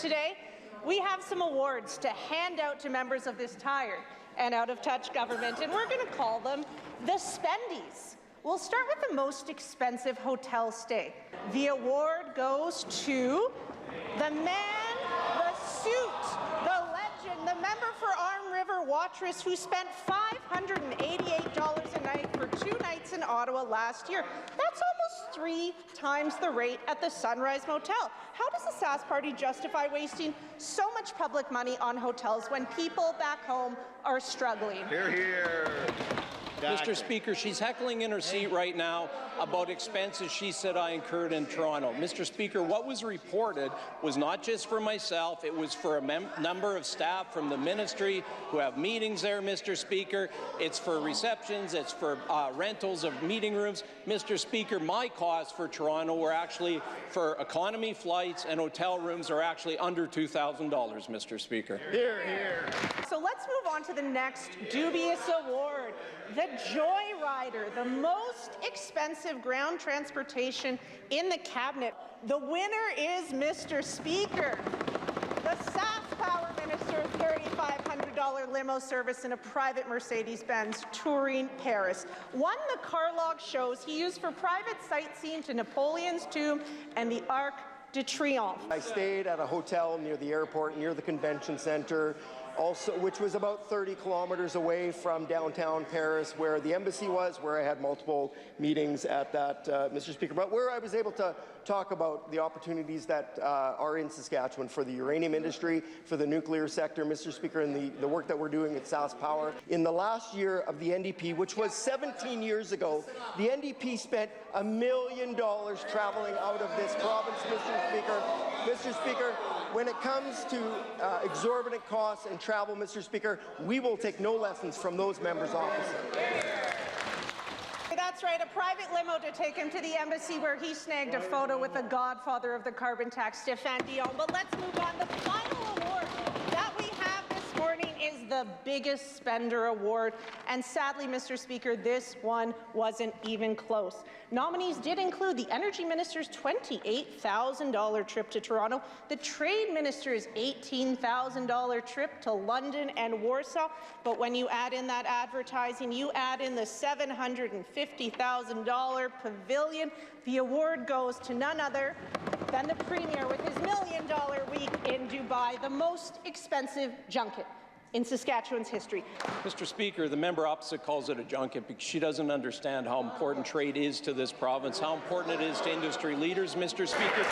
today, we have some awards to hand out to members of this tired and out-of-touch government, and we're going to call them the Spendies. We'll start with the most expensive hotel stay. The award goes to the man, the suit, the legend, the member for Arm River Watrous who spent $588 a night for 2 nights in Ottawa last year. That's almost 3 times the rate at the Sunrise Motel. How does the Sask Party justify wasting so much public money on hotels when people back home are struggling? Hear, hear. Mr. Speaker, she's heckling in her seat right now about expenses she said I incurred in Toronto. Mr. Speaker, what was reported was not just for myself, it was for a number of staff from the ministry who have meetings there, Mr. Speaker. It's for receptions, it's for rentals of meeting rooms. Mr. Speaker, my costs for Toronto were actually for economy flights and hotel rooms are actually under $2,000, Mr. Speaker. Hear, hear. So let's move on to the next dubious award, the Joyrider, the most expensive ground transportation in the cabinet. The winner is, Mr. Speaker, the Sask Power Minister's $3,500 limo service in a private Mercedes-Benz touring Paris. One the Carlog shows he used for private sightseeing to Napoleon's tomb and the Arc de Triomphe. I stayed at a hotel near the airport, near the convention centre, which was about 30 kilometers away from downtown Paris, where the embassy was, where I had multiple meetings at that, Mr. Speaker, but where I was able to talk about the opportunities that are in Saskatchewan for the uranium industry, for the nuclear sector, Mr. Speaker, and the work that we're doing at Sask Power. In the last year of the NDP, which was 17 years ago, the NDP spent $1 million traveling out of this province, Mr. Speaker. Mr. Speaker, when it comes to exorbitant costs and travel, Mr. Speaker, we will take no lessons from those members' offices. That's right, a private limo to take him to the embassy where he snagged a photo with the godfather of the carbon tax, Stéphane Dion. But let's move on. The final award that we have this morning is the biggest spender award. And sadly, Mr. Speaker, this one wasn't even close. Nominees did include the Energy Minister's $28,000 trip to Toronto, the Trade Minister's $18,000 trip to London and Warsaw, but when you add in that advertising, you add in the $750,000 pavilion, the award goes to none other than the Premier with his $1 million week in Dubai, the most expensive junket in Saskatchewan's history. Mr. Speaker, the member opposite calls it a junket because she doesn't understand how important trade is to this province, how important it is to industry leaders, Mr. Speaker.